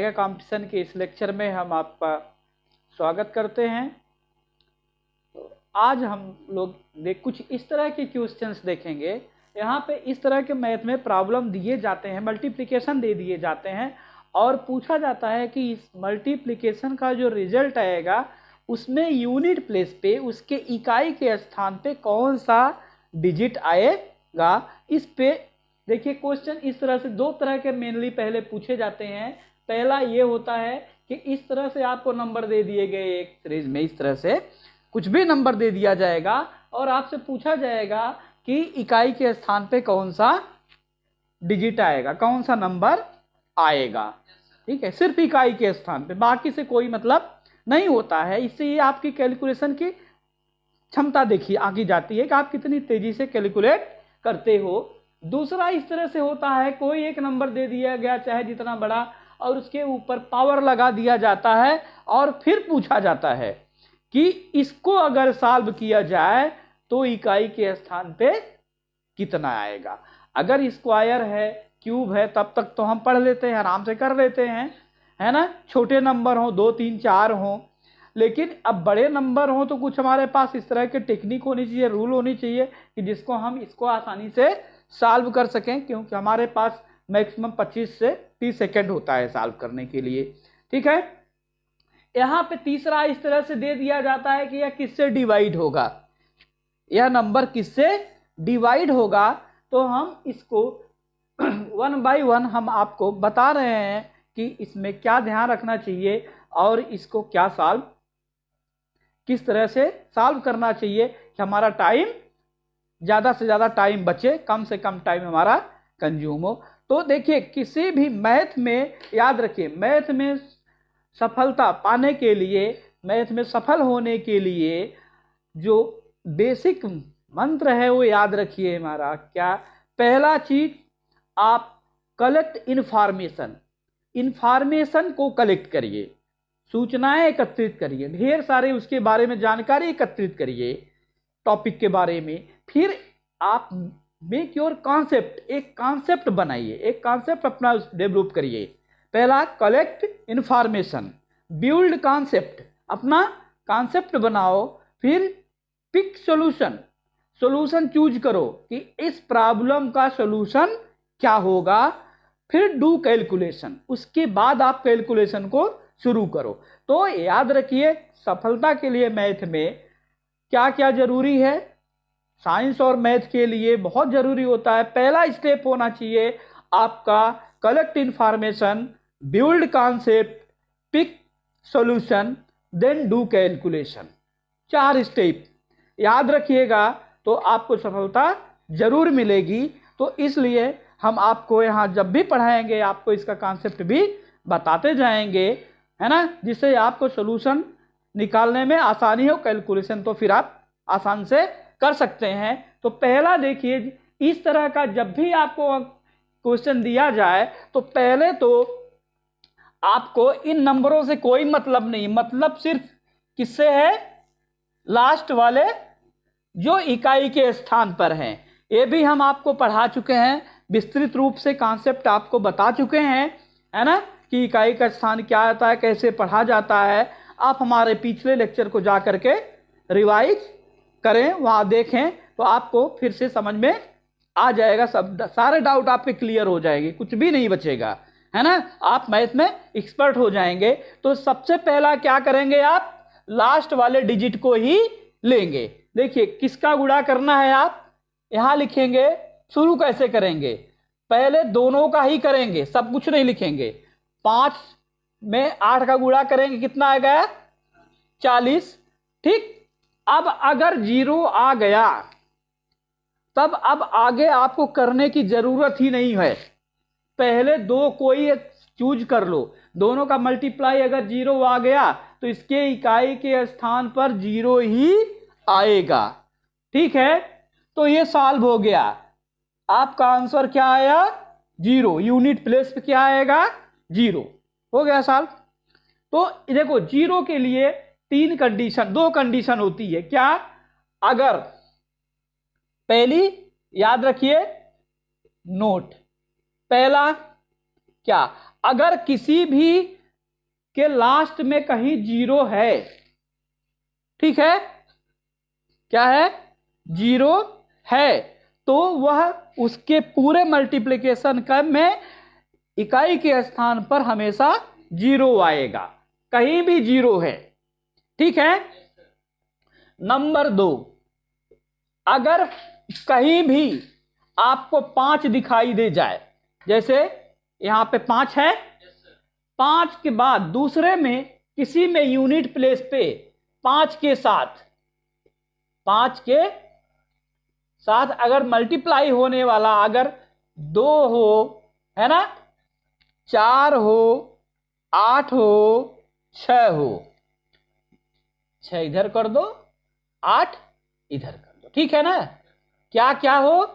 जाएगा कंपटीशन के इस लेक्चर में हम आपका स्वागत करते हैं। तो आज हम लोग कुछ इस तरह के क्वेश्चंस देखेंगे। यहाँ पे इस तरह के मैथ में प्रॉब्लम दिए जाते हैं, मल्टीप्लिकेशन दे दिए जाते हैं और पूछा जाता है कि इस मल्टीप्लिकेशन का जो रिजल्ट आएगा उसमें यूनिट प्लेस पे, उसके इकाई के स्थान पे कौन सा डिजिट आएगा। इस पे देखिए क्वेश्चन इस तरह से दो तरह के मेनली पहले पूछे जाते हैं। पहला ये होता है कि इस तरह से आपको नंबर दे दिए गए, एक सीरीज में इस तरह से कुछ भी नंबर दे दिया जाएगा और आपसे पूछा जाएगा कि इकाई के स्थान पे कौन सा डिजिट आएगा, कौन सा नंबर आएगा। ठीक है, सिर्फ इकाई के स्थान पे, बाकी से कोई मतलब नहीं होता है। इससे ये आपकी कैलकुलेशन की क्षमता देखिए आगे जाती है कि आप कितनी तेजी से कैलकुलेट करते हो। दूसरा इस तरह से होता है, कोई एक नंबर दे दिया गया चाहे जितना बड़ा और उसके ऊपर पावर लगा दिया जाता है और फिर पूछा जाता है कि इसको अगर सॉल्व किया जाए तो इकाई के स्थान पे कितना आएगा। अगर स्क्वायर है, क्यूब है, तब तक तो हम पढ़ लेते हैं, आराम से कर लेते हैं, है ना। छोटे नंबर हो, 2 3 4 हो, लेकिन अब बड़े नंबर हो तो कुछ हमारे पास इस तरह के टेक्निक होनी चाहिए, रूल होनी चाहिए कि जिसको हम इसको आसानी से सॉल्व कर सकें, क्योंकि हमारे पास मैक्सिमम 25 से 30 सेकेंड होता है सॉल्व करने के लिए। ठीक है, यहाँ पे तीसरा इस तरह से दे दिया जाता है कि यह किससे डिवाइड होगा, यह नंबर किससे डिवाइड होगा। तो हम इसको 1 बाय 1 हम आपको बता रहे हैं कि इसमें क्या ध्यान रखना चाहिए और इसको क्या सॉल्व, किस तरह से सॉल्व करना चाहिए कि हमारा टाइम ज़्यादा से ज़्यादा टाइम बचे, कम से कम टाइम हमारा कंज्यूम हो। तो देखिए किसी भी मैथ में याद रखिए, मैथ में सफलता पाने के लिए, मैथ में सफल होने के लिए जो बेसिक मंत्र है वो याद रखिए हमारा क्या। पहला चीज, आप कलेक्ट इंफॉर्मेशन, इंफॉर्मेशन को कलेक्ट करिए, सूचनाएं एकत्रित करिए, ढेर सारे उसके बारे में जानकारी एकत्रित करिए टॉपिक के बारे में। फिर आप मेक योर कॉन्सेप्ट, एक कॉन्सेप्ट बनाइए, एक कॉन्सेप्ट अपना डेवलप करिए। पहला कलेक्ट इंफॉर्मेशन, बिल्ड कॉन्सेप्ट, अपना कॉन्सेप्ट बनाओ। फिर पिक सॉल्यूशन, सॉल्यूशन चूज करो कि इस प्रॉब्लम का सॉल्यूशन क्या होगा। फिर डू कैलकुलेशन, उसके बाद आप कैलकुलेशन को शुरू करो। तो याद रखिए सफलता के लिए मैथ में क्या क्या जरूरी है, साइंस और मैथ के लिए बहुत जरूरी होता है। पहला स्टेप होना चाहिए आपका collect information, build concept, pick solution, then do calculation. 4 step याद रखिएगा तो आपको सफलता जरूर मिलेगी। तो इसलिए हम आपको यहाँ जब भी पढ़ाएंगे आपको इसका कॉन्सेप्ट भी बताते जाएंगे, है ना, जिससे आपको सॉल्यूशन निकालने में आसानी हो, कैलकुलेशन तो फिर आप आसान से कर सकते हैं। तो पहला देखिए, इस तरह का जब भी आपको क्वेश्चन दिया जाए तो पहले तो आपको इन नंबरों से कोई मतलब नहीं, मतलब सिर्फ किससे है, लास्ट वाले जो इकाई के स्थान पर हैं। ये भी हम आपको पढ़ा चुके हैं, विस्तृत रूप से कॉन्सेप्ट आपको बता चुके हैं, है ना, कि इकाई का स्थान क्या आता है, कैसे पढ़ा जाता है। आप हमारे पिछले लेक्चर को जा करके रिवाइज करें, वहाँ देखें तो आपको फिर से समझ में आ जाएगा, सब सारे डाउट आपके क्लियर हो जाएंगे, कुछ भी नहीं बचेगा, है ना। आप मैथ में एक्सपर्ट हो जाएंगे। तो सबसे पहला क्या करेंगे, आप लास्ट वाले डिजिट को ही लेंगे। देखिए किसका गुणा करना है, आप यहां लिखेंगे। शुरू कैसे करेंगे, पहले दोनों का ही करेंगे, सब कुछ नहीं लिखेंगे। 5 में 8 का गुणा करेंगे, कितना आ गया, 40। ठीक, अब अगर 0 आ गया तब अब आगे आपको करने की जरूरत ही नहीं है। पहले दो कोई एक चूज कर लो, दोनों का मल्टीप्लाई अगर 0 आ गया तो इसके इकाई के स्थान पर 0 ही आएगा। ठीक है, तो ये सॉल्व हो गया। आपका आंसर क्या आया, 0। यूनिट प्लेस पे क्या आएगा, 0। हो गया सॉल्व। तो देखो 0 के लिए 2 कंडीशन होती है। क्या, अगर पहली याद रखिए नोट, पहला क्या, अगर किसी भी के लास्ट में कहीं जीरो है, ठीक है, क्या है, जीरो है, तो वह उसके पूरे मल्टीप्लिकेशन का में इकाई के स्थान पर हमेशा जीरो आएगा, कहीं भी जीरो है, ठीक है। नंबर 2, अगर कहीं भी आपको 5 दिखाई दे जाए, जैसे यहां पे 5 है, 5 के बाद दूसरे में किसी में यूनिट प्लेस पे 5 के साथ अगर मल्टीप्लाई होने वाला अगर 2 हो, है ना, 4 हो, 8 हो, 6 हो, 6 इधर कर दो, 8 इधर कर दो, ठीक है ना। क्या क्या हो,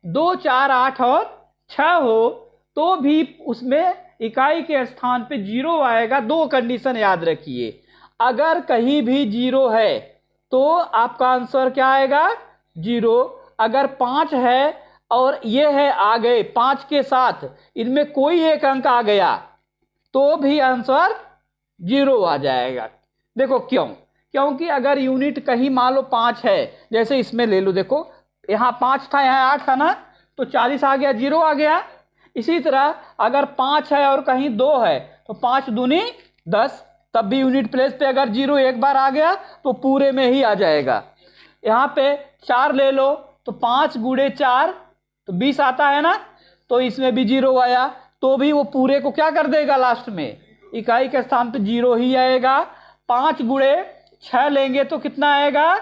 2, 4, 8 और 6 हो, तो भी उसमें इकाई के स्थान पे जीरो आएगा। 2 कंडीशन याद रखिए, अगर कहीं भी जीरो है तो आपका आंसर क्या आएगा, जीरो। अगर 5 है और ये है आ गए 5 के साथ, इनमें कोई एक अंक आ गया तो भी आंसर जीरो आ जाएगा। देखो क्यों, क्योंकि अगर यूनिट कहीं मान लो 5 है, जैसे इसमें ले लो, देखो यहाँ 5 था, यहाँ 8 था ना, तो 40 आ गया, जीरो आ गया। इसी तरह अगर 5 है और कहीं 2 है तो 5 दूनी 10, तब भी यूनिट प्लेस पे अगर जीरो एक बार आ गया तो पूरे में ही आ जाएगा। यहाँ पे 4 ले लो तो 5 गुणे 4 तो 20 आता है ना, तो इसमें भी जीरो आया, तो भी वो पूरे को क्या कर देगा, लास्ट में इकाई के स्थान पे जीरो ही आएगा। 5 गुणे 6 लेंगे तो कितना आएगा,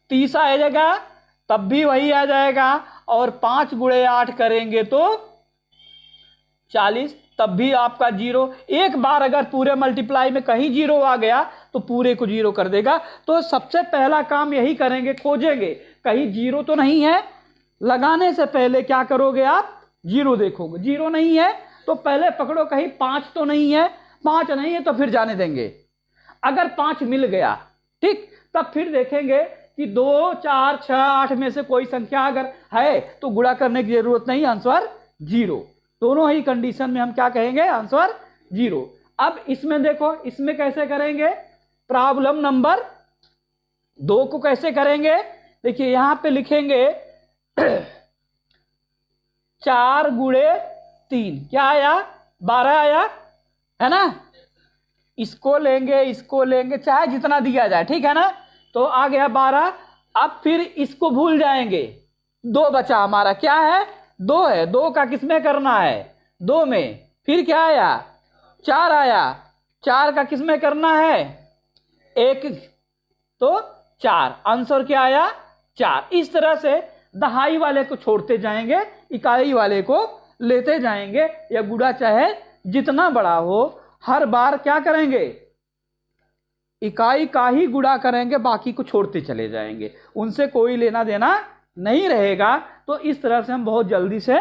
30 आ जाएगा, तब भी वही आ जाएगा। और 5 गुणे 8 करेंगे तो 40, तब भी आपका जीरो। एक बार अगर पूरे मल्टीप्लाई में कहीं जीरो आ गया तो पूरे को जीरो कर देगा। तो सबसे पहला काम यही करेंगे, खोजेंगे कहीं जीरो तो नहीं है। लगाने से पहले क्या करोगे आप, जीरो देखोगे, जीरो नहीं है तो पहले पकड़ो कहीं 5 तो नहीं है, 5 नहीं है तो फिर जाने देंगे। अगर 5 मिल गया, ठीक, तब फिर देखेंगे कि 2, 4, 6, 8 में से कोई संख्या अगर है तो गुणा करने की जरूरत नहीं, आंसर जीरो। दोनों ही कंडीशन में हम क्या कहेंगे, आंसर जीरो। अब इसमें देखो, इसमें कैसे करेंगे, प्रॉब्लम नंबर 2 को कैसे करेंगे, देखिए यहां पे लिखेंगे 4 गुणे 3 क्या आया, 12 आया, है ना। इसको लेंगे चाहे जितना दिया जाए, ठीक है ना, तो आ गया 12। अब फिर इसको भूल जाएंगे, 2 बचा हमारा, क्या है, 2 है, 2 का किसमें करना है, 2 में। फिर क्या आया, 4 आया, 4 का किसमें करना है, 1, तो 4, आंसर क्या आया, 4। इस तरह से दहाई वाले को छोड़ते जाएंगे, इकाई वाले को लेते जाएंगे। या गुणा चाहे जितना बड़ा हो, हर बार क्या करेंगे, इकाई का ही गुणा करेंगे, बाकी को छोड़ते चले जाएंगे, उनसे कोई लेना देना नहीं रहेगा। तो इस तरह से हम बहुत जल्दी से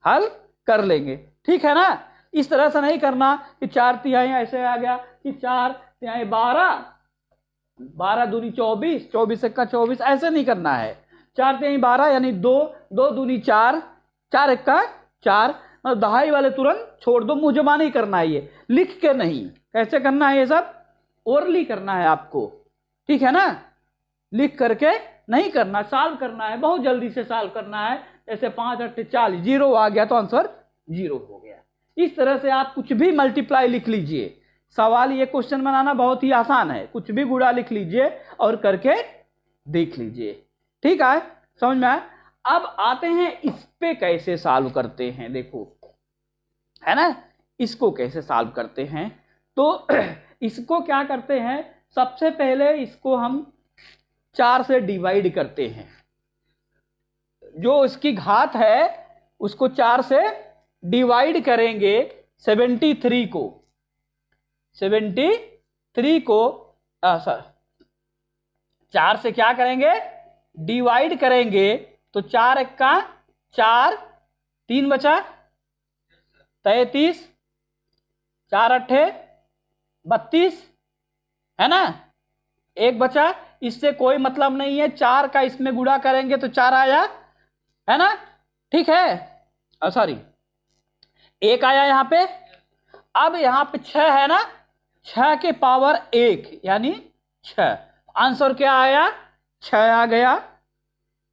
हल कर लेंगे, ठीक है ना। इस तरह से नहीं करना कि 4 तिहाई ऐसे आ गया कि 4 तिहाई 12, 12 दूनी 24, 24 एक्का 24, ऐसे नहीं करना है। 4 तिहाई 12 यानी 2, 2 दूनी 4, 4 एक्का 4, मतलब दहाई वाले तुरंत छोड़ दो, मुंह जमा नहीं करना है, ये लिख के नहीं। कैसे करना है, ये सब ओरली करना है आपको, ठीक है ना, लिख करके नहीं करना, सॉल्व करना है, बहुत जल्दी से सॉल्व करना है। जैसे 5 8 40, जीरो आ गया तो आंसर जीरो हो गया। इस तरह से आप कुछ भी मल्टीप्लाई लिख लीजिए। सवाल, ये क्वेश्चन बनाना बहुत ही आसान है, कुछ भी गुणा लिख लीजिए और करके देख लीजिए, ठीक है, समझ में आया। अब आते हैं इस पे कैसे सॉल्व करते हैं, देखो, है ना, इसको कैसे सॉल्व करते हैं। तो इसको क्या करते हैं, सबसे पहले इसको हम 4 से डिवाइड करते हैं, जो इसकी घात है उसको 4 से डिवाइड करेंगे। 73 को 4 से क्या करेंगे, डिवाइड करेंगे, तो 4 एक्का 4, 3 बचा 33, 4 अट्ठे 32, है ना, 1 बचा, इससे कोई मतलब नहीं है। 4 का इसमें गुणा करेंगे तो 4 आया, है ना, ठीक है, सॉरी 1 आया यहाँ पे। अब यहाँ पे 6 है ना, 6 के पावर 1 यानी 6, आंसर क्या आया, 6 आ गया।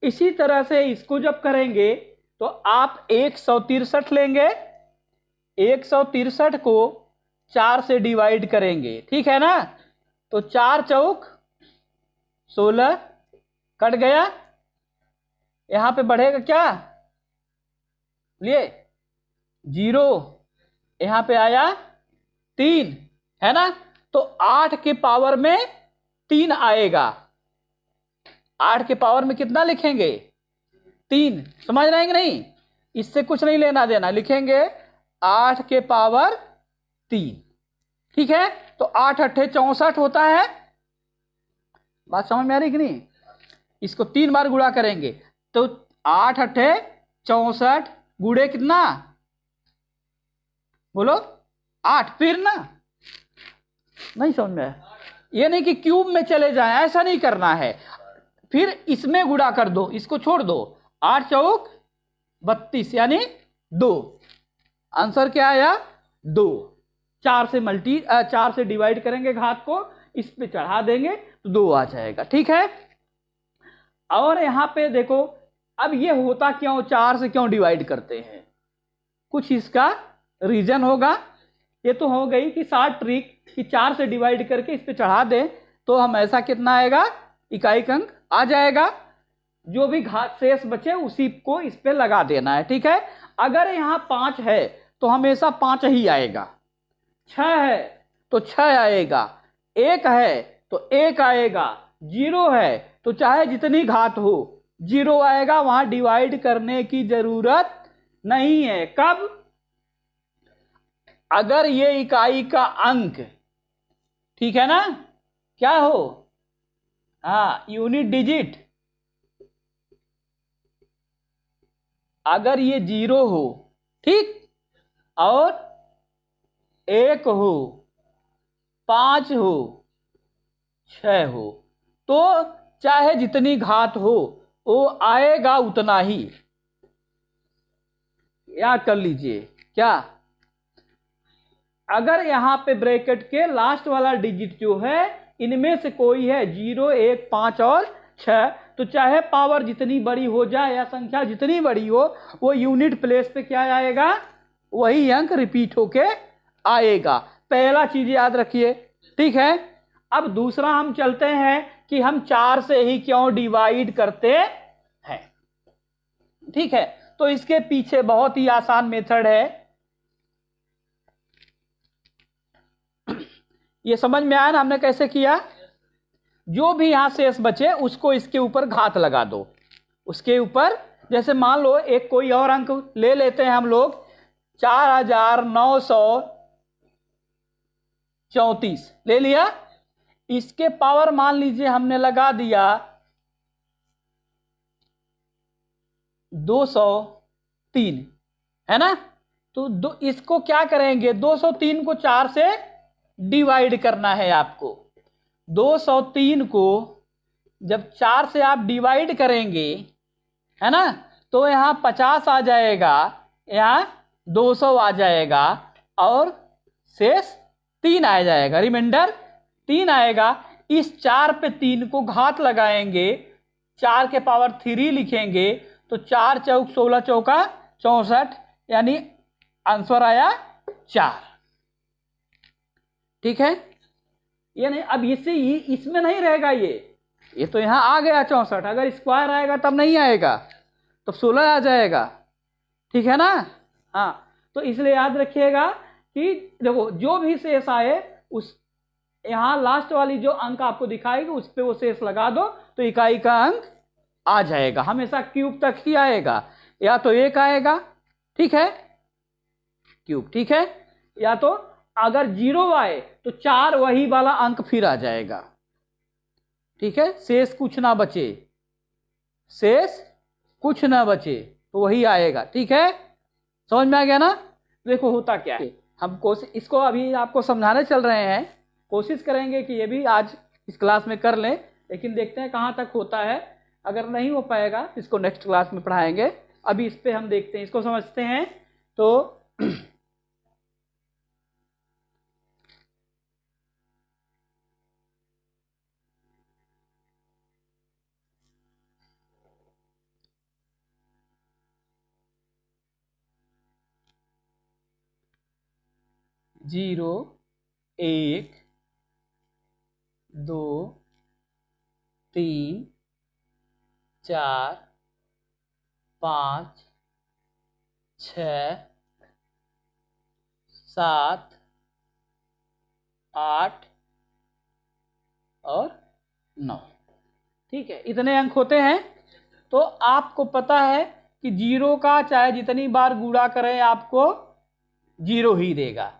इसी तरह से इसको जब करेंगे तो आप 163 लेंगे, 163 को 4 से डिवाइड करेंगे, ठीक है ना। तो 4 चौक 16 कट गया, यहां पे बढ़ेगा क्या, लिए 0, यहां पे आया 3, है ना। तो 8 के पावर में 3 आएगा, 8 के पावर में कितना लिखेंगे, 3, समझ रहे हैं कि नहीं, इससे कुछ नहीं लेना देना, लिखेंगे 8 के पावर 3, ठीक है। तो 8 अट्ठे 64 होता है, बात समझ में आ रही कि नहीं। इसको 3 बार गुणा करेंगे तो 8 अट्ठे 64 गुणे कितना, बोलो 8, फिर ना, नहीं समझ में, ये नहीं कि क्यूब में चले जाएं, ऐसा नहीं करना है, फिर इसमें गुणा कर दो, इसको छोड़ दो, 8 चौक 32 यानी 2, आंसर क्या आया 2। 4 से डिवाइड करेंगे घात को, इस पे चढ़ा देंगे तो 2 आ जाएगा, ठीक है। और यहां पे देखो, अब ये होता क्यों, 4 से क्यों डिवाइड करते हैं, कुछ इसका रीजन होगा। ये तो हो गई कि शॉर्ट ट्रिक कि 4 से डिवाइड करके इस पे चढ़ा दें तो हम ऐसा कितना आएगा, इकाई का अंक आ जाएगा, जो भी घात शेष बचे उसी को इस पे लगा देना है, ठीक है। अगर यहां 5 है तो हमेशा 5 ही आएगा, 6 है तो 6 आएगा, 1 है तो 1 आएगा, 0 है तो चाहे जितनी घात हो 0 आएगा, वहां डिवाइड करने की जरूरत नहीं है। कब, अगर ये इकाई का अंक, ठीक है ना, क्या हो, हाँ यूनिट डिजिट, अगर ये 0 हो, ठीक, और 1 हो, 5 हो, 6 हो, तो चाहे जितनी घात हो वो आएगा उतना ही, याद कर लीजिए। क्या, अगर यहां पे ब्रैकेट के लास्ट वाला डिजिट जो है इनमें से कोई है 0, 1, 5 और 6, तो चाहे पावर जितनी बड़ी हो जाए या संख्या जितनी बड़ी हो, वो यूनिट प्लेस पे क्या आएगा, वही अंक रिपीट होके आएगा। पहला चीज याद रखिए, ठीक है। अब दूसरा हम चलते हैं कि हम 4 से ही क्यों डिवाइड करते हैं, ठीक है। तो इसके पीछे बहुत ही आसान मेथड है, ये समझ में आया ना हमने कैसे किया। जो भी यहां शेष बचे उसको इसके ऊपर घात लगा दो, उसके ऊपर, जैसे मान लो एक कोई और अंक ले लेते हैं हम लोग, 4934 ले लिया, इसके पावर मान लीजिए हमने लगा दिया 203, है ना। तो इसको क्या करेंगे, 203 को 4 से डिवाइड करना है आपको। 203 को जब 4 से आप डिवाइड करेंगे, है ना, तो यहां 50 आ जाएगा, यहां 200 आ जाएगा, और शेष 3 आ जाएगा, रिमाइंडर 3 आएगा। इस 4 पे 3 को घात लगाएंगे, 4 के पावर 3 लिखेंगे, तो 4 चौक 16 चौका 64, यानी आंसर आया 4, ठीक है। ये नहीं, अब इससे इसमें नहीं रहेगा, ये तो यहां आ गया 64, अगर स्क्वायर आएगा तब नहीं आएगा, तब 16 आ जाएगा, ठीक है ना। हाँ, तो इसलिए याद रखिएगा कि देखो जो भी शेष आए उस यहां लास्ट वाली जो अंक आपको दिखाएगी उस पे वो शेष लगा दो, तो इकाई का अंक आ जाएगा, हमेशा क्यूब तक ही आएगा, या तो 1 आएगा, ठीक है, क्यूब, ठीक है, या तो अगर 0 आए तो 4 वही वाला अंक फिर आ जाएगा, ठीक है, शेष कुछ ना बचे, शेष कुछ ना बचे तो वही आएगा, ठीक है, समझ में आ गया ना। देखो होता क्या है, हम कोशिश इसको अभी आपको समझाने चल रहे हैं, कोशिश करेंगे कि ये भी आज इस क्लास में कर लें, लेकिन देखते हैं कहाँ तक होता है। अगर नहीं हो पाएगा इसको नेक्स्ट क्लास में पढ़ाएंगे, अभी इस पे हम देखते हैं, इसको समझते हैं। तो 0 1 2 3 4 5 6 7 8 और 9। ठीक है, इतने अंक होते हैं। तो आपको पता है कि 0 का चाहे जितनी बार गुणा करें आपको 0 ही देगा।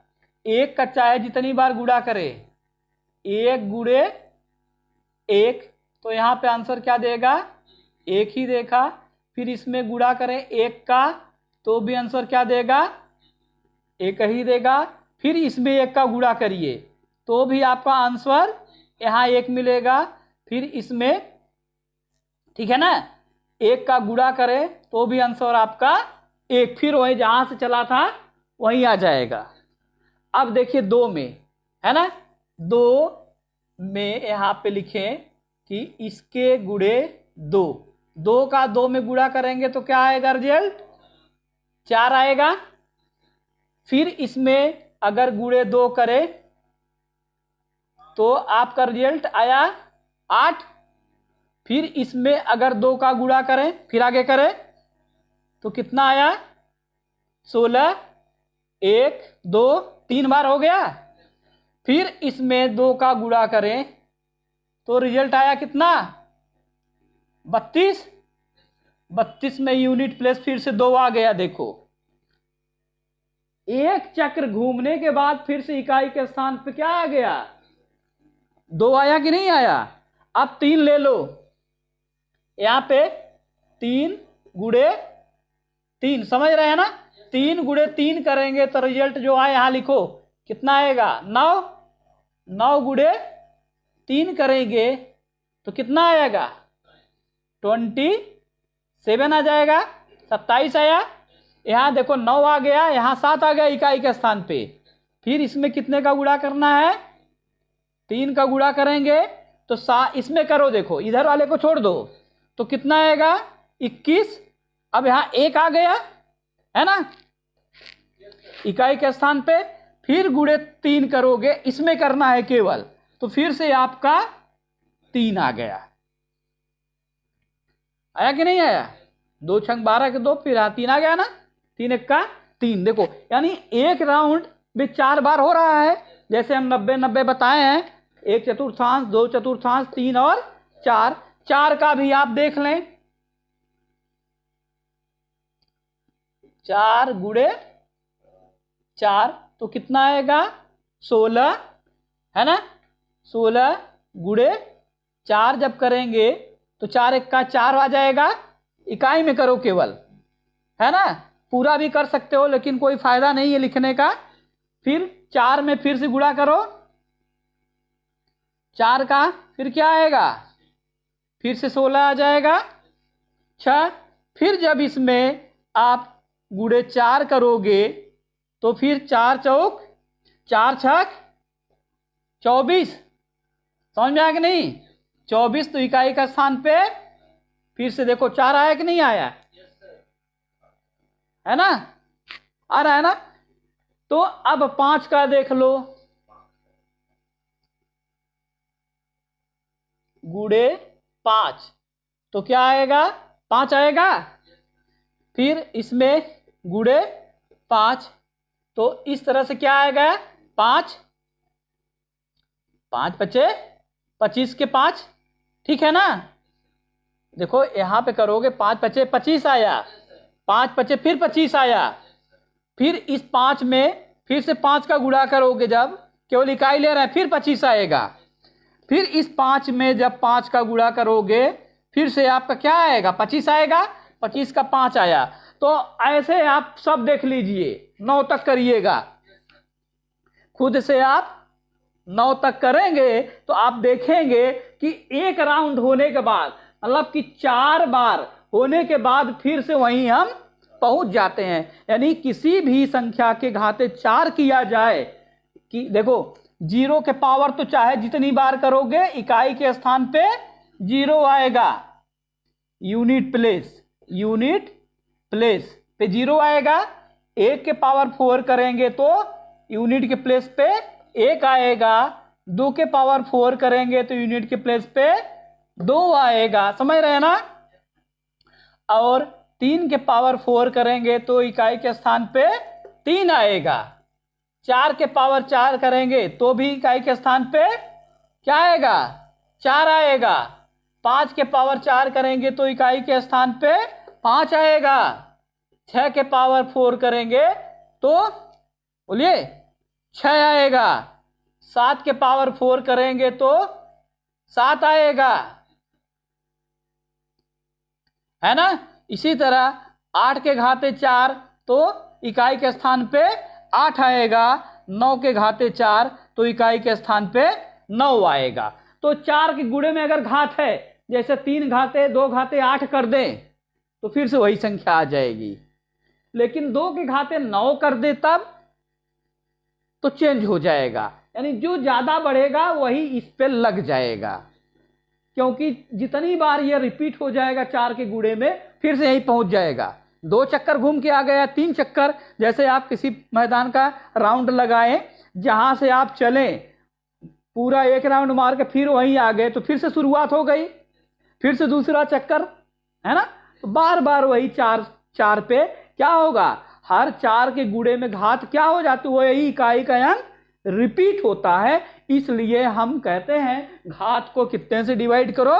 1 का चाहे जितनी बार गुणा करें 1 गुणे 1, तो यहाँ पे आंसर क्या देगा? 1 ही देखा। फिर इसमें गुणा करें 1 का तो भी आंसर क्या देगा? 1 ही देगा। फिर इसमें 1 का गुणा करिए तो भी आपका आंसर यहाँ 1 मिलेगा। फिर इसमें, ठीक है ना, 1 का गुणा करें तो भी आंसर आपका 1, फिर वही जहां से चला था वहीं आ जाएगा। अब देखिए 2 में, है ना, 2 में यहाँ पे लिखें कि इसके गुणे 2, 2 का 2 में गुणा करेंगे तो क्या आएगा रिजल्ट? 4 आएगा। फिर इसमें अगर गुणे 2 करें तो आपका रिजल्ट आया 8। फिर इसमें अगर 2 का गुणा करें, फिर आगे करें तो कितना आया? 16। 1 2 3 बार हो गया। फिर इसमें 2 का गुणा करें तो रिजल्ट आया कितना? 32। 32 में यूनिट प्लेस फिर से 2 आ गया। देखो, एक चक्र घूमने के बाद फिर से इकाई के स्थान पे क्या आ गया? 2 आया कि नहीं आया? अब 3 ले लो, यहां पे 3 गुणे 3, समझ रहे हैं ना? 3 गुणे 3 करेंगे तो रिजल्ट जो आए यहां लिखो कितना आएगा? 9। 9 गुणे 3 करेंगे तो कितना आएगा? 27 आ जाएगा। 27 आया। यहां देखो 9 आ गया, यहां 7 आ गया इकाई के स्थान पे। फिर इसमें कितने का गुणा करना है? 3 का गुणा करेंगे तो इसमें करो, देखो इधर वाले को छोड़ दो तो कितना आएगा? 21। अब यहां 1 आ गया, है ना, इकाई के स्थान पे। फिर गुणे 3 करोगे, इसमें करना है केवल, तो फिर से आपका 3 आ गया। आया कि नहीं आया? 2 छंग 12 के 2, फिर 3 आ गया ना। 3 1 का 3। देखो यानी एक राउंड में 4 बार हो रहा है। जैसे हम 90-90 बताए हैं, 1 चतुर्थांश, 2 चतुर्थांश, 3 और 4। 4 का भी आप देख लें, 4 गुणे 4 तो कितना आएगा? 16, है ना। 16 गुणे 4 जब करेंगे तो 4 1 का 4 आ जाएगा। इकाई में करो केवल, है ना। पूरा भी कर सकते हो लेकिन कोई फायदा नहीं है लिखने का। फिर 4 में फिर से गुणा करो, 4 का फिर क्या आएगा? फिर से 16 आ जाएगा। 6, फिर जब इसमें आप गुणे 4 करोगे तो फिर 4 चौक 4 छक 24। समझ में आया कि नहीं? 24 तो इकाई का स्थान पे फिर से देखो 4 आया कि नहीं आया? है ना, आ रहा है ना। तो अब 5 का देख लो, गुणे 5 तो क्या आएगा? 5 आएगा। फिर इसमें गुणे 5 तो इस तरह से क्या आएगा? 5 5 बचे 25 के 5, ठीक है ना। देखो यहां पे करोगे 5 बचे 25 आया, 5 बचे फिर 25 आया। फिर इस 5 में फिर से 5 का गुणा करोगे, जब केवल इकाई ले रहे हैं, फिर 25 आएगा। फिर इस 5 में जब 5 का गुणा करोगे फिर से आपका क्या आएगा? 25 आएगा। 25 का 5 आया। तो ऐसे आप सब देख लीजिए, 9 तक करिएगा। खुद से आप 9 तक करेंगे तो आप देखेंगे कि एक राउंड होने के बाद, मतलब कि 4 बार होने के बाद फिर से वहीं हम पहुंच जाते हैं। यानी किसी भी संख्या के घाते 4 किया जाए, कि देखो 0 के पावर तो चाहे जितनी बार करोगे इकाई के स्थान पे 0 आएगा। यूनिट प्लेस पे 0 आएगा। 1 के पावर 4 करेंगे तो यूनिट के प्लेस पे 1 आएगा, 2 के पावर 4 करेंगे तो यूनिट के प्लेस पे 2 आएगा, समझ रहे हैं ना। और 3 के पावर 4 करेंगे तो इकाई के स्थान पे 3 आएगा। 4 के पावर 4 करेंगे तो भी इकाई के स्थान पे क्या आएगा, 4 आएगा। 5 के पावर 4 करेंगे तो इकाई के स्थान पे 5 आएगा। 6 के पावर 4 करेंगे तो बोलिए 6 आएगा। 7 के पावर 4 करेंगे तो 7 आएगा, है ना। इसी तरह 8 के घाते 4 तो इकाई के स्थान पे 8 आएगा। 9 के घाते 4 तो इकाई के स्थान पे 9 आएगा। तो 4 के गुणे में अगर घात है, जैसे 3 घाते 2 घाते 8 कर दें तो फिर से वही संख्या आ जाएगी। लेकिन 2 के घाते 9 कर दे तब तो चेंज हो जाएगा, यानी जो ज्यादा बढ़ेगा वही इस पे लग जाएगा, क्योंकि जितनी बार ये रिपीट हो जाएगा 4 के गुणे में फिर से यही पहुंच जाएगा। 2 चक्कर घूम के आ गया, 3 चक्कर, जैसे आप किसी मैदान का राउंड लगाएं, जहां से आप चलें पूरा 1 राउंड मार के फिर वहीं आ गए तो फिर से शुरुआत हो गई, फिर से दूसरा चक्कर, है ना। तो बार बार वही 4 पे क्या होगा, हर 4 के गुणे में घात क्या हो जाती है, वही इकाई का अंक रिपीट होता है। इसलिए हम कहते हैं घात को कितने से डिवाइड करो,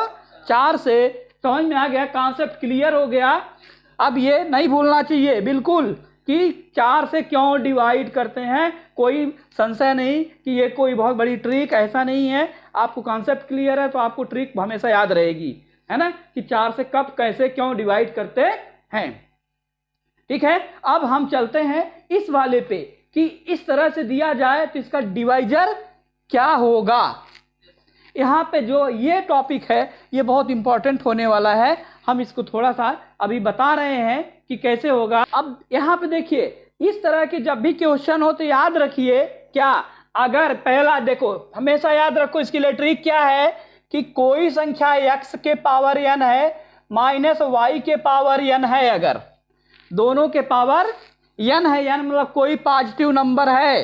4 से। समझ में आ गया, कॉन्सेप्ट क्लियर हो गया। अब ये नहीं भूलना चाहिए बिल्कुल कि 4 से क्यों डिवाइड करते हैं, कोई संशय नहीं कि ये कोई बहुत बड़ी ट्रिक, ऐसा नहीं है। आपको कॉन्सेप्ट क्लियर है तो आपको ट्रिक हमेशा याद रहेगी, है ना, कि 4 से कब कैसे क्यों डिवाइड करते हैं। ठीक है, अब हम चलते हैं इस वाले पे कि इस तरह से दिया जाए तो इसका डिवाइजर क्या होगा। यहां पे जो ये टॉपिक है ये बहुत इंपॉर्टेंट होने वाला है, हम इसको थोड़ा सा अभी बता रहे हैं कि कैसे होगा। अब यहां पे देखिए, इस तरह के जब भी क्वेश्चन हो तो याद रखिए क्या, अगर पहला देखो, हमेशा याद रखो इसके लिए ट्रिक क्या है कि कोई संख्या x के पावर n है माइनस y के पावर n है, अगर दोनों के पावर n है, n मतलब कोई पॉजिटिव नंबर है,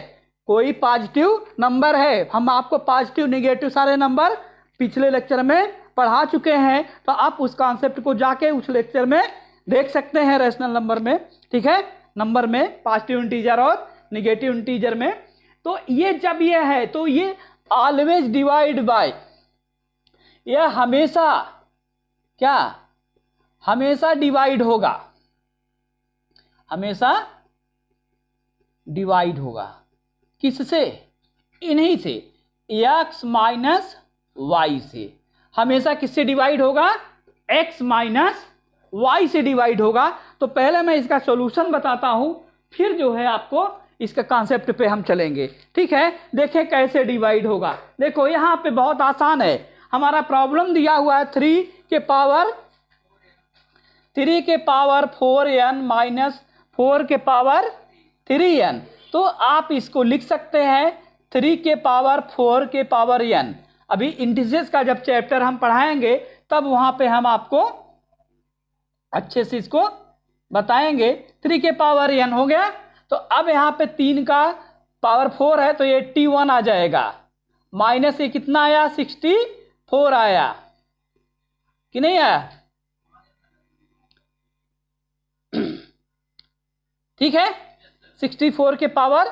कोई पॉजिटिव नंबर है। हम आपको पॉजिटिव निगेटिव सारे नंबर पिछले लेक्चर में पढ़ा चुके हैं, तो आप उस कॉन्सेप्ट को जाके उस लेक्चर में देख सकते हैं, रेशनल नंबर में। ठीक है, नंबर में पॉजिटिव इंटीजर और निगेटिव इंटीजर में। तो ये जब ये है तो ये ऑलवेज डिवाइड बाय, यह हमेशा क्या, हमेशा डिवाइड होगा, हमेशा डिवाइड होगा। किससे, इन्हीं से, x माइनस वाई से। हमेशा किससे डिवाइड होगा, x माइनस वाई से डिवाइड होगा। तो पहले मैं इसका सॉल्यूशन बताता हूं, फिर जो है आपको इसका कॉन्सेप्ट पे हम चलेंगे। ठीक है, देखें कैसे डिवाइड होगा। देखो यहां पे बहुत आसान है, हमारा प्रॉब्लम दिया हुआ है 3 के पावर 4n माइनस 4 के पावर 3n। तो आप इसको लिख सकते हैं 3 के पावर 4 के पावर n। अभी इंटीजर्स का जब चैप्टर हम पढ़ाएंगे तब वहां पे हम आपको अच्छे से इसको बताएंगे। 3 के पावर n हो गया, तो अब यहां पे 3 का पावर 4 है तो 81 आ जाएगा, माइनस ये कितना आया, 64 आया कि नहीं आया। ठीक है, 64 के पावर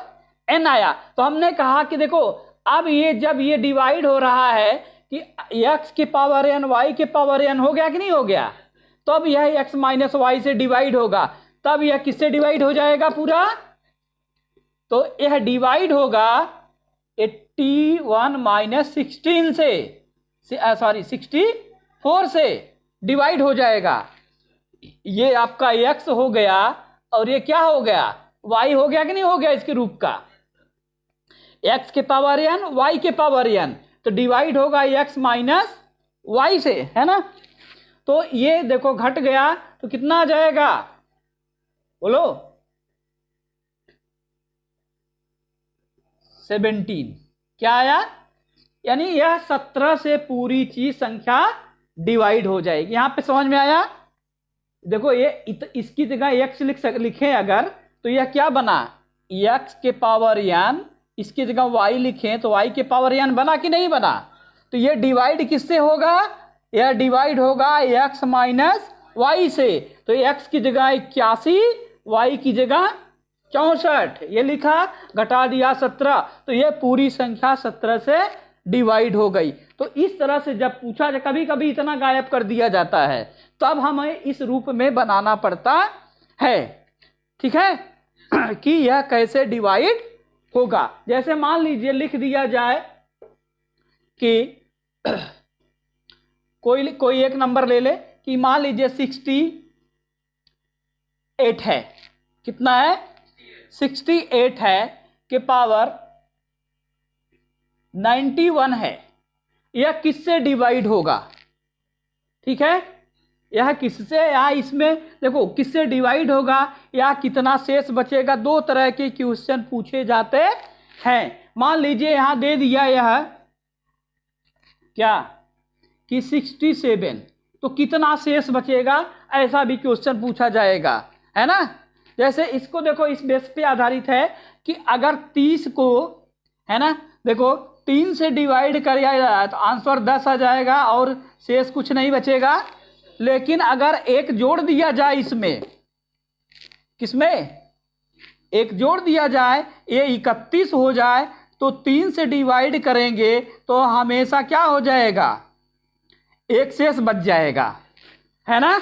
n आया। तो हमने कहा कि देखो अब ये जब ये डिवाइड हो रहा है कि x के पावर n y के पावर n हो गया कि नहीं हो गया, तो अब यह x माइनस वाई से डिवाइड होगा, तब यह किससे डिवाइड हो जाएगा पूरा, तो यह डिवाइड होगा 81 माइनस 16 से, सॉरी 64 से डिवाइड हो जाएगा। ये आपका x हो गया और ये क्या हो गया, y हो गया कि नहीं हो गया, इसके रूप का x के पावर n y के पावर n, तो डिवाइड होगा x माइनस वाई से, है ना। तो ये देखो घट गया तो कितना आ जाएगा, बोलो 17। क्या आया, यानी यह 17 से पूरी चीज संख्या डिवाइड हो जाएगी। यहां पे समझ में आया। देखो ये इसकी जगह x लिखे अगर, तो यह क्या बना, x के पावर n, इसकी जगह y लिखें तो y के पावर n बना कि नहीं बना? तो ये डिवाइड किससे होगा? यह डिवाइड होगा x माइनस वाई से। तो x की जगह 81, y की जगह 64, ये लिखा, घटा दिया 17, तो ये पूरी संख्या 17 से डिवाइड हो गई। तो इस तरह से जब पूछा जाए, कभी कभी इतना गायब कर दिया जाता है, तब हमें इस रूप में बनाना पड़ता है, ठीक है, कि यह कैसे डिवाइड होगा। जैसे मान लीजिए लिख दिया जाए कि कोई एक नंबर ले ले, कि मान लीजिए 68 है। कितना है? 68 है के पावर 91 है। यह किससे डिवाइड होगा? ठीक है, यह किससे, या इसमें देखो किससे डिवाइड होगा या कितना शेष बचेगा। दो तरह के क्वेश्चन पूछे जाते हैं। मान लीजिए यहां दे दिया यह क्या कि 67, तो कितना शेष बचेगा, ऐसा भी क्वेश्चन पूछा जाएगा, है ना। जैसे इसको देखो, इस बेस पे आधारित है कि अगर 30 को, है ना, देखो 3 से डिवाइड कर जाए तो आंसर 10 आ जाएगा और शेष कुछ नहीं बचेगा। लेकिन अगर एक जोड़ दिया जाए, इसमें किसमें एक जोड़ दिया जाए, ये 31 हो जाए, तो 3 से डिवाइड करेंगे तो हमेशा क्या हो जाएगा, एक शेष बच जाएगा, है ना।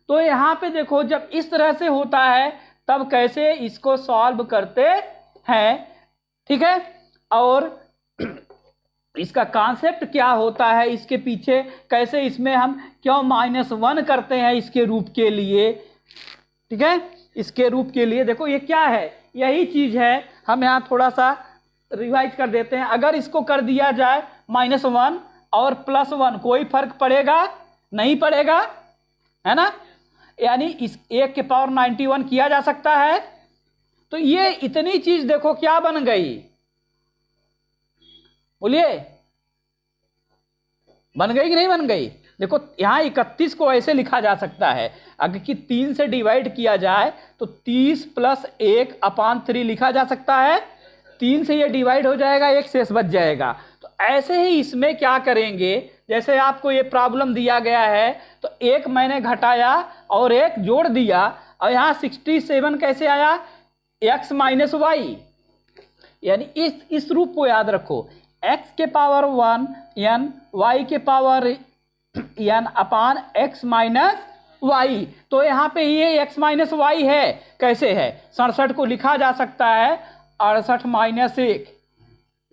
तो यहाँ पे देखो, जब इस तरह से होता है तब कैसे इसको सॉल्व करते हैं, ठीक है। और इसका कॉन्सेप्ट क्या होता है, इसके पीछे कैसे, इसमें हम क्यों -1 करते हैं इसके रूप के लिए, ठीक है, इसके रूप के लिए। देखो ये क्या है, यही चीज है, हम यहाँ थोड़ा सा रिवाइज कर देते हैं। अगर इसको कर दिया जाए -1 और +1, कोई फर्क पड़ेगा नहीं पड़ेगा, है ना। यानी इस 1 के पावर 91 किया जा सकता है। तो ये इतनी चीज देखो क्या बन गई, बोलिए, बन गई कि नहीं बन गई। देखो यहाँ 31 को ऐसे लिखा जा सकता है, अगर कि 3 से डिवाइड किया जाए तो 30 + 1/3 लिखा जा सकता है। 3 से ये डिवाइड हो जाएगा, एक शेष बच जाएगा। तो ऐसे ही इसमें क्या करेंगे, जैसे आपको ये प्रॉब्लम दिया गया है, तो एक मैंने घटाया और एक जोड़ दिया, और यहाँ 67 कैसे आया, x माइनस वाई। यानी इस रूप को याद रखो, x के पावर 1 n, y के पावर n अपान x माइनस वाई। तो यहाँ पे ये x माइनस वाई है, कैसे है, 67 को लिखा जा सकता है 68 - 1।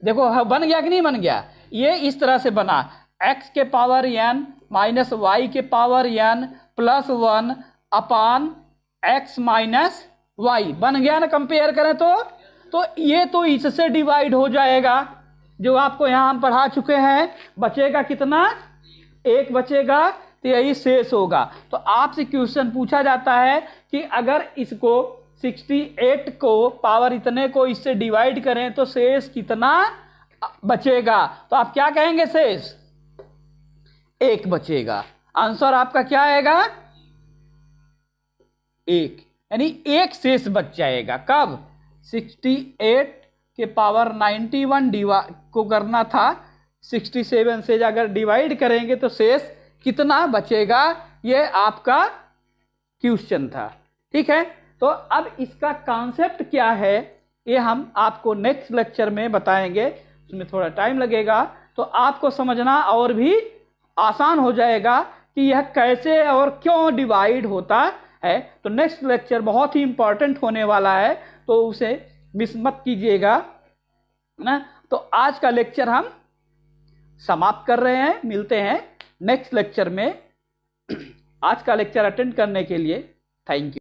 देखो बन गया कि नहीं बन गया, ये इस तरह से बना, x के पावर n माइनस y के पावर n +1 अपान x माइनस वाई बन गया ना। कंपेयर करें तो ये तो इससे डिवाइड हो जाएगा, जो आपको यहाँ हम पढ़ा चुके हैं। बचेगा कितना, 1 बचेगा, तो यही शेष होगा। तो आपसे क्वेश्चन पूछा जाता है कि अगर इसको 68 को पावर इतने को इससे डिवाइड करें तो शेष कितना बचेगा, तो आप क्या कहेंगे, शेष 1 बचेगा। आंसर आपका क्या आएगा, 1, यानी 1 शेष बच जाएगा। कब, 68 के पावर 91 को करना था, 67 से अगर डिवाइड करेंगे तो शेष कितना बचेगा, ये आपका क्वेश्चन था, ठीक है। तो अब इसका कॉन्सेप्ट क्या है, ये हम आपको नेक्स्ट लेक्चर में बताएंगे, उसमें थोड़ा टाइम लगेगा, तो आपको समझना और भी आसान हो जाएगा कि यह कैसे और क्यों डिवाइड होता है। तो नेक्स्ट लेक्चर बहुत ही इंपॉर्टेंट होने वाला है, तो उसे मिस मत कीजिएगा ना। तो आज का लेक्चर हम समाप्त कर रहे हैं, मिलते हैं नेक्स्ट लेक्चर में। आज का लेक्चर अटेंड करने के लिए थैंक यू।